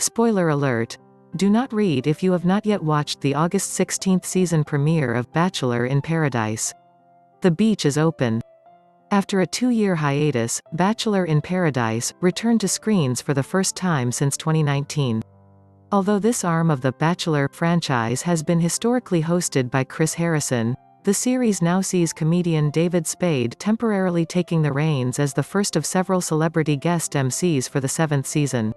Spoiler alert. Do not read if you have not yet watched the August 16th season premiere of Bachelor in Paradise. The beach is open. After a 2-year hiatus, Bachelor in Paradise returned to screens for the first time since 2019. Although this arm of the Bachelor franchise has been historically hosted by Chris Harrison, the series now sees comedian David Spade temporarily taking the reins as the first of several celebrity guest MCs for the 7th season.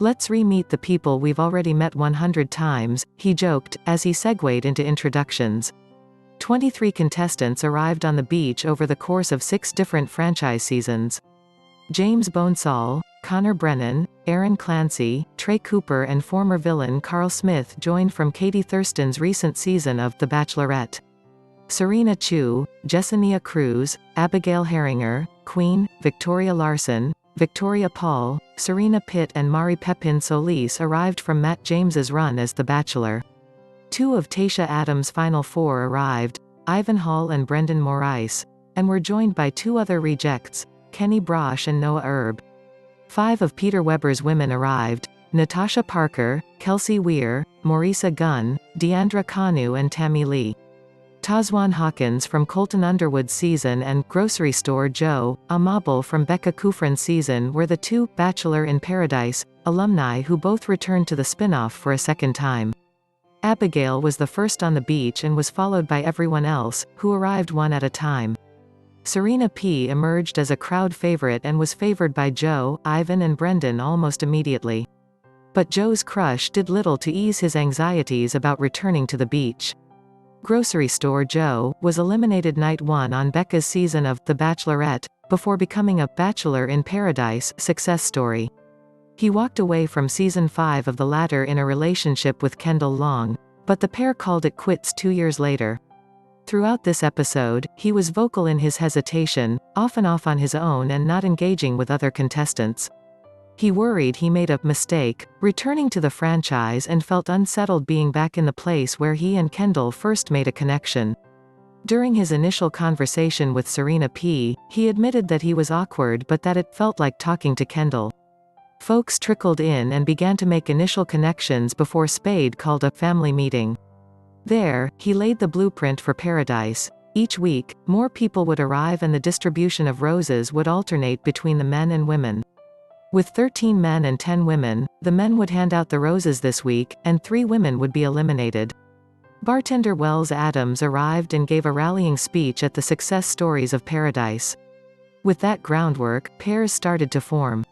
"Let's re-meet the people we've already met 100 times, he joked, as he segued into introductions. 23 contestants arrived on the beach over the course of 6 different franchise seasons. James Bonsall, Connor Brennan, Aaron Clancy, Tre Cooper and former villain Karl Smith joined from Katie Thurston's recent season of The Bachelorette. Serena Chew, Jessenia Cruz, Abigail Herringer, Queen, Victoria Larson, Victoria Paul, Serena P and Pepin-Solis arrived from Matt James's run as The Bachelor. 2 of Tayshia Adams' final 4 arrived, Hall and Brendan Morais, and were joined by 2 other rejects, Braasch and Noah Erb. 5 of Peter Weber's women arrived, Natasha Parker, Kelsey Weir, Maurissa Gunn, Deandra Kanu and Tammy Lee. Tahzjuan Hawkins from Colton Underwood's season and Grocery Store Joe, Amabel from Becca Kufrin's season were the 2 Bachelor in Paradise alumni who both returned to the spin-off for a second time. Abigail was the first on the beach and was followed by everyone else, who arrived one at a time. Serena P emerged as a crowd favorite and was favored by Joe, Ivan and Brendan almost immediately. But Joe's crush did little to ease his anxieties about returning to the beach. Grocery Store Joe was eliminated night 1 on Becca's season of The Bachelorette, before becoming a Bachelor in Paradise success story. He walked away from season 5 of the latter in a relationship with Kendall Long, but the pair called it quits 2 years later. Throughout this episode, he was vocal in his hesitation, often off on his own and not engaging with other contestants. He worried he made a mistake, returning to the franchise and felt unsettled being back in the place where he and Kendall first made a connection. During his initial conversation with Serena P, he admitted that he was awkward but that it felt like talking to Kendall. Folks trickled in and began to make initial connections before Spade called a family meeting. There, he laid the blueprint for Paradise. Each week, more people would arrive and the distribution of roses would alternate between the men and women. With 13 men and 10 women, the men would hand out the roses this week, and 3 women would be eliminated. Bartender Wells Adams arrived and gave a rallying speech at the Success Stories of Paradise. With that groundwork, pairs started to form.